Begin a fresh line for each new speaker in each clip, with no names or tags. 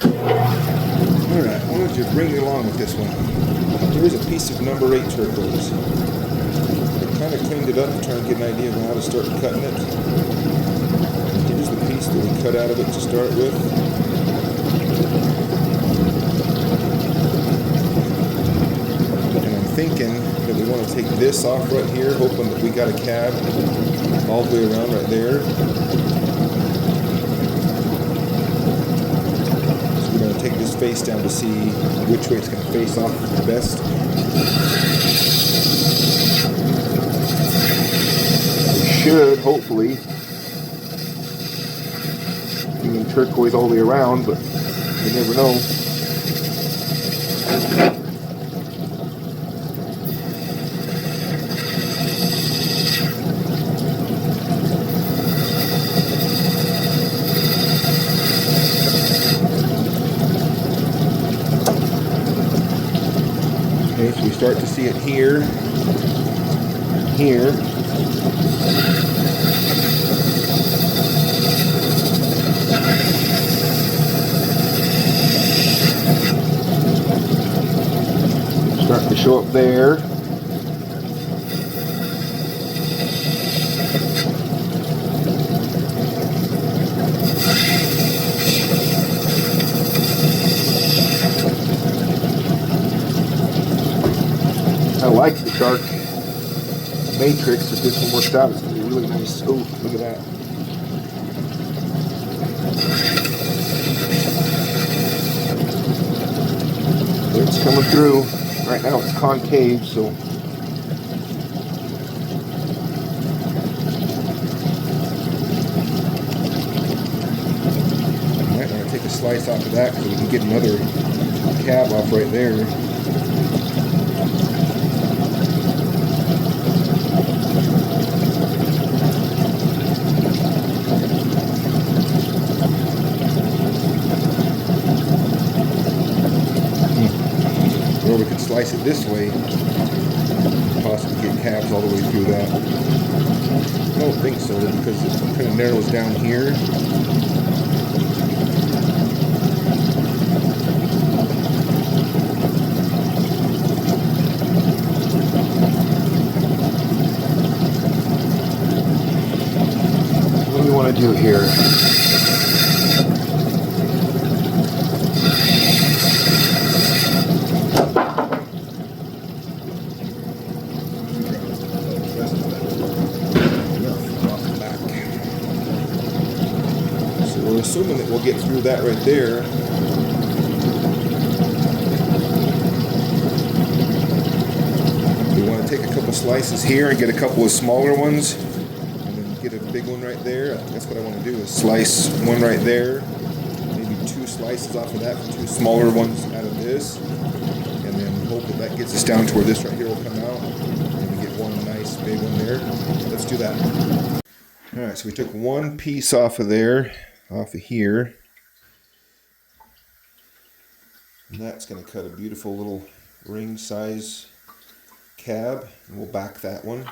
Alright, I wanted to bring you along with this one. Here's a piece of number 8 turquoise. I kind of cleaned it up to try and get an idea of how to start cutting it. Here's the piece that we cut out of it to start with. And I'm thinking that we want to take this off right here, hoping that we got a cab all the way around right there. So we're going to take this face down to see which way it's going to face off the best. We should, hopefully, be in turquoise all the way around, but you never know. Okay, so we start to see it here, here. Starting to show up there. I like the dark matrix. If this one works out, it's going to be really nice. Oh, look at that. It's coming through. Right now it's concave, so alright, I'm going to take a slice off of that so we can get another cab off right there. Or we could slice it this way, possibly get cabs all the way through that. I don't think so, because it kind of narrows down here. What do we want to do here? We're assuming that we'll get through that right there. We want to take a couple slices here and get a couple of smaller ones, and then get a big one right there. That's what I want to do, is slice one right there, maybe 2 slices off of that for 2 smaller ones out of this, and then hope that that gets us down to where this right here will come out, and we get one nice big one there. Let's do that. Alright, so we took one piece off of there, off of here, and that's going to cut a beautiful little ring size cab, and we'll back that one.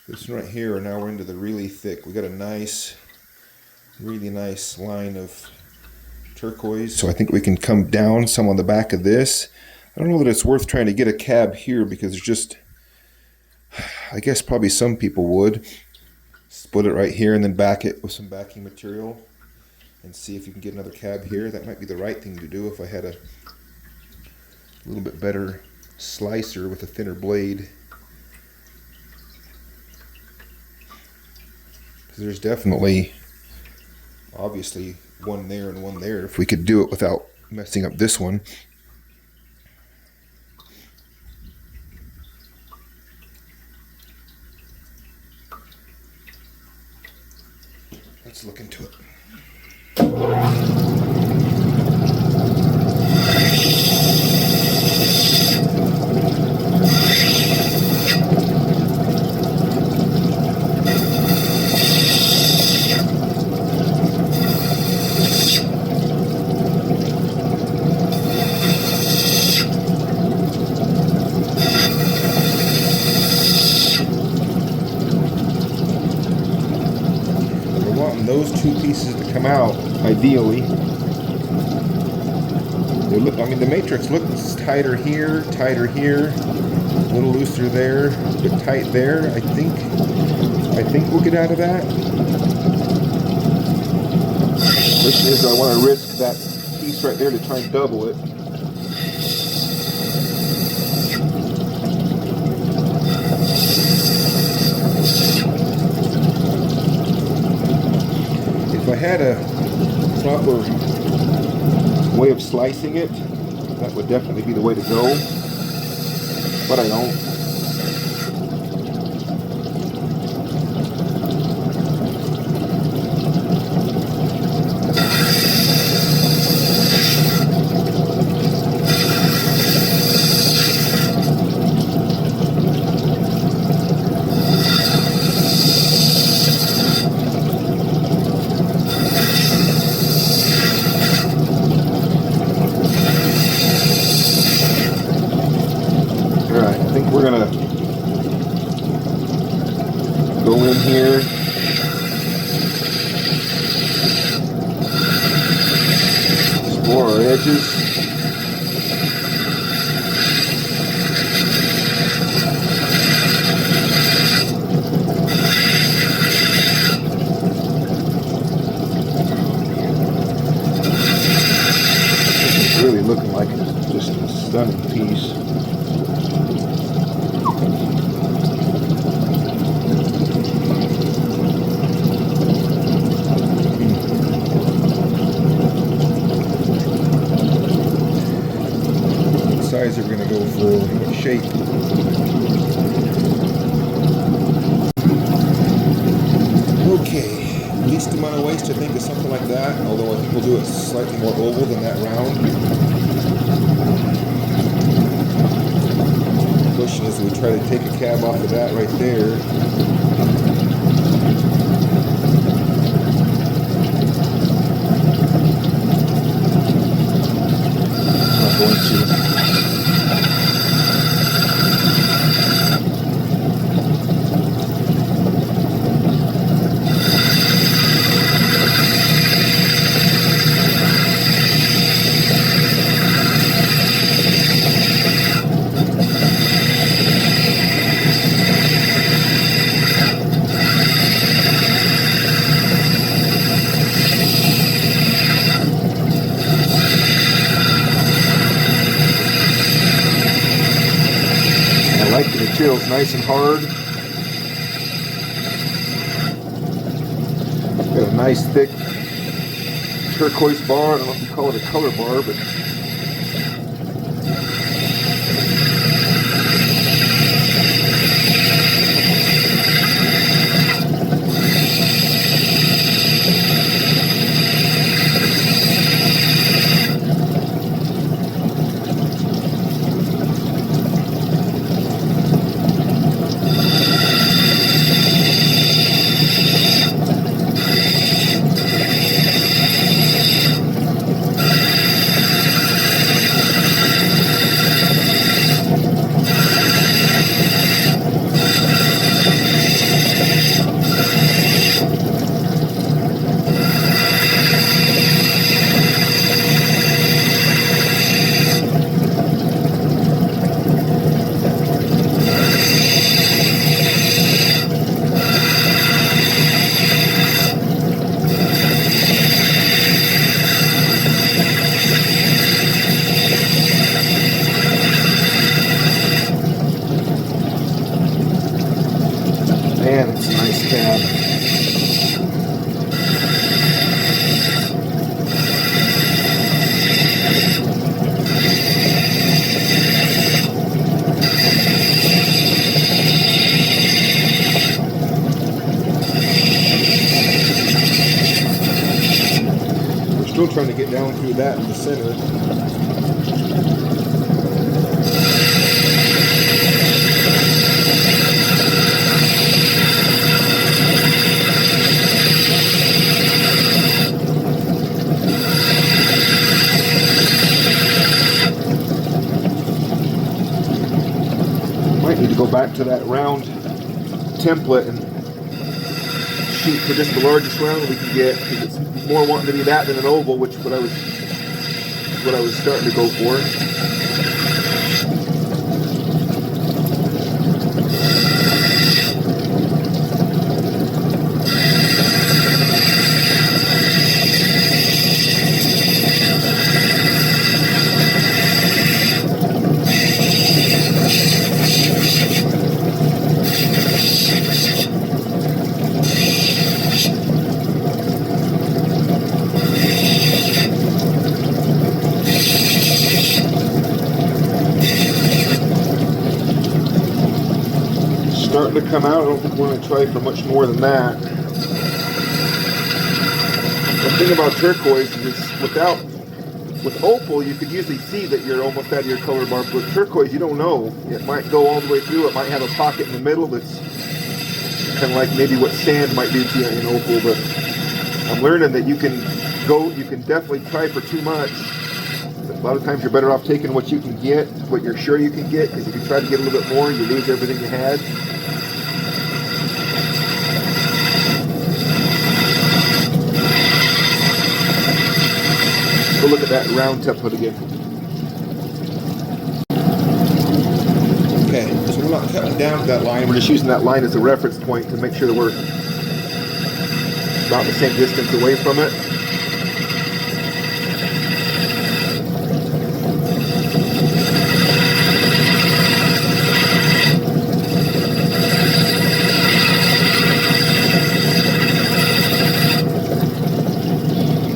This one right here, now we're into the really thick. We got a nice, really nice line of turquoise, so I think we can come down some on the back of this. I don't know that it's worth trying to get a cab here, because there's just, I guess probably some people would split it right here and then back it with some backing material and see if you can get another cab here. That might be the right thing to do if I had a little bit better slicer with a thinner blade. Because there's definitely, obviously, one there and one there. If we could do it without messing up this one. Let's look into it. Those 2 pieces to come out, ideally. I mean, the matrix looks tighter here, a little looser there, but tight there. I think we'll get out of that. Question is, do I want to risk that piece right there to try and double it? If I had a proper way of slicing it, that would definitely be the way to go, but I don't. We're gonna go in here, explore our edges. It's really looking like it's just a stunning piece. Size are we going to go for? What shape? Okay, least amount of waste I think is something like that, although I think we'll do it slightly more oval than that round. The question is, we try to take a cab off of that right there. I'm not going to. I like the material's nice and hard. Got a nice thick turquoise bar. I don't know if you call it a color bar, but man, it's a nice cab. We're still trying to get down through that in the center. Might need to go back to that round template and shoot for just the largest round we can get, because it's more wanting to be that than an oval, which is what I was what I was starting to go for. Starting to come out. I don't think we're going to try for much more than that. The thing about turquoise is with opal you could usually see that you're almost out of your color bar, but with turquoise you don't know. It might go all the way through, it might have a pocket in the middle that's kind of like maybe what sand might do to you in opal, but I'm learning that you can definitely try for too much. A lot of times you're better off taking what you can get, what you're sure you can get, because if you try to get a little bit more, you lose everything you had. Go look at that round template again. Okay, so we're not cutting down to that line. We're just using that line as a reference point to make sure that we're about the same distance away from it.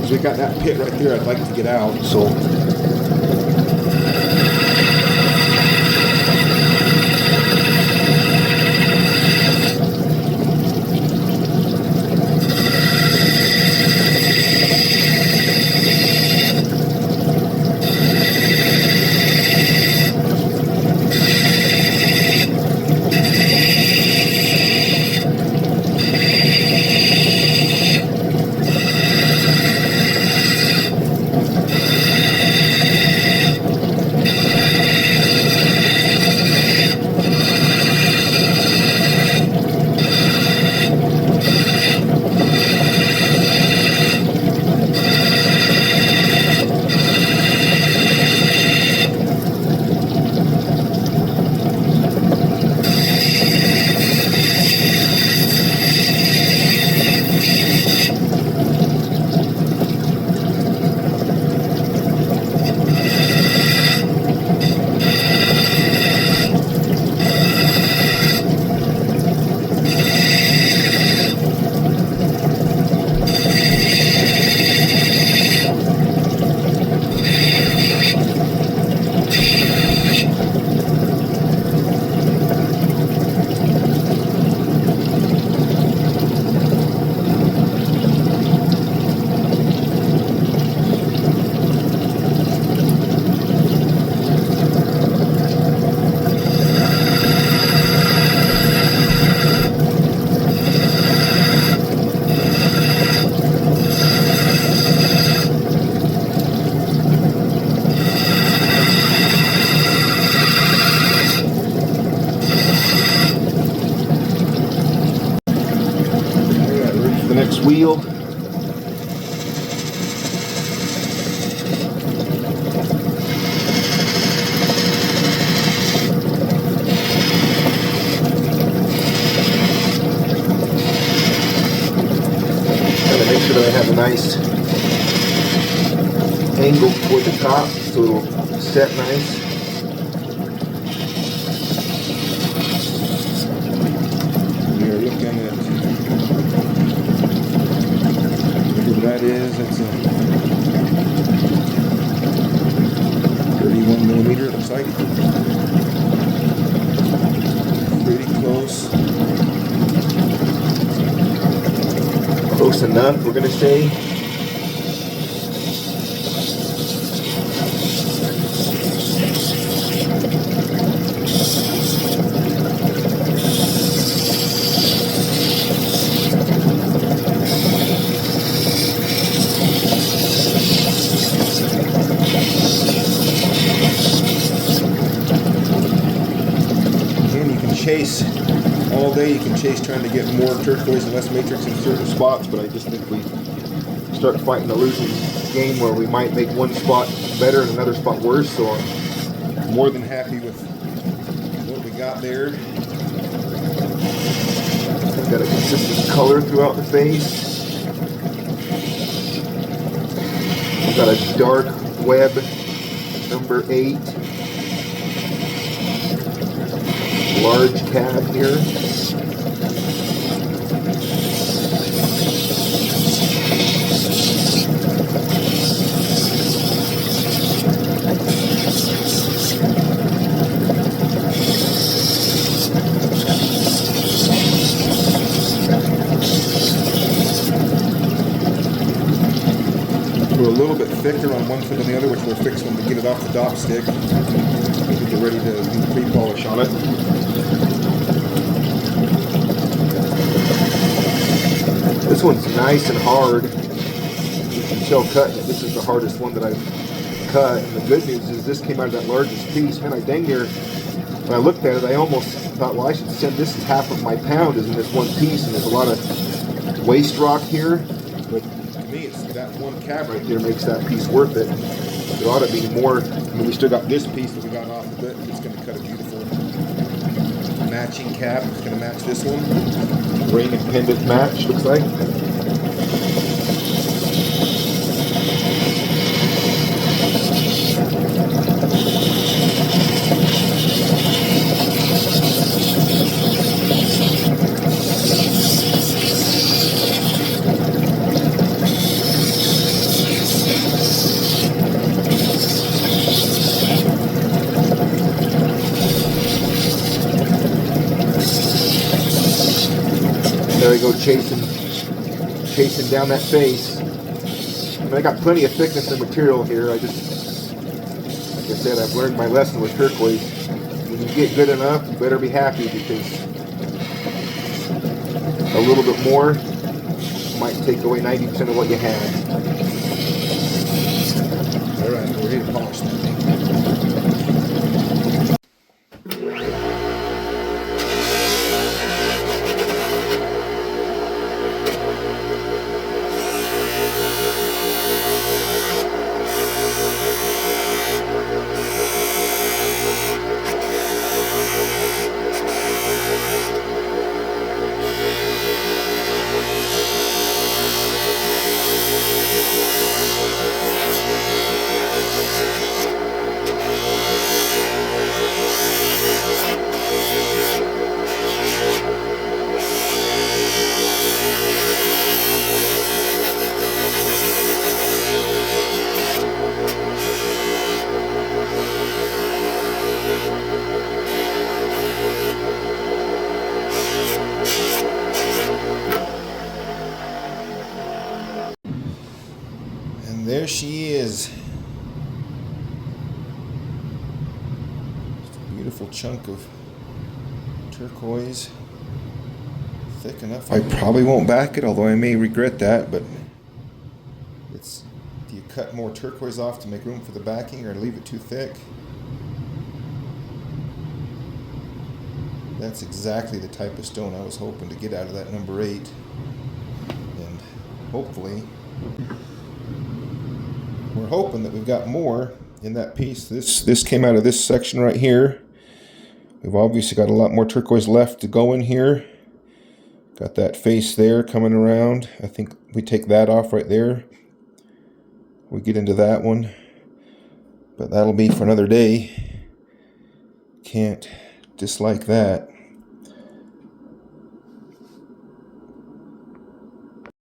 We got that pit right there I'd like to get out, so next wheel. Make sure that I have a nice angle toward the top so it'll set nice. We're looking at whatever that is. It's a 31 millimeter, it looks like. Pretty close. Close enough, we're going to say. Again, you can chase all day, you can chase trying to get more turquoise and less matrix in certain spots, but I just think we start fighting a losing game where we might make one spot better and another spot worse, so I'm more than happy with what we got there. We've got a consistent color throughout the face. We've got a dark web number 8. Large cab here. We're a little bit thicker on one foot than the other, which we'll fix when we get it off the dop stick. We'll get ready to do pre-polish on it. This one's nice and hard. You can tell cutting it. This is the hardest one that I've cut. And the good news is this came out of that largest piece. Man, I dang near, when I looked at it, I almost thought, well, I should send this half of my pound is in this one piece, and there's a lot of waste rock here. But to me, it's that one cab right there makes that piece worth it. There ought to be more. I mean, we still got this piece that we got off of it. It's going to cut a beautiful matching cab. It's going to match this one. Rain and pendant match, looks like. There we go, chasing down that face. I mean, I got plenty of thickness and material here. I just, like I said, I've learned my lesson with turquoise. When you get good enough, you better be happy, because a little bit more might take away 90% of what you had. All right, we're ready to polish that thing. There she is. Just a beautiful chunk of turquoise. Thick enough. I probably won't back it, although I may regret that, but it's, do you cut more turquoise off to make room for the backing, or leave it too thick? That's exactly the type of stone I was hoping to get out of that number 8. And hopefully, we're hoping that we've got more in that piece. This came out of this section right here. We've obviously got a lot more turquoise left to go in here. Got that face there coming around. I think we take that off right there. We get into that one. But that'll be for another day. Can't dislike that.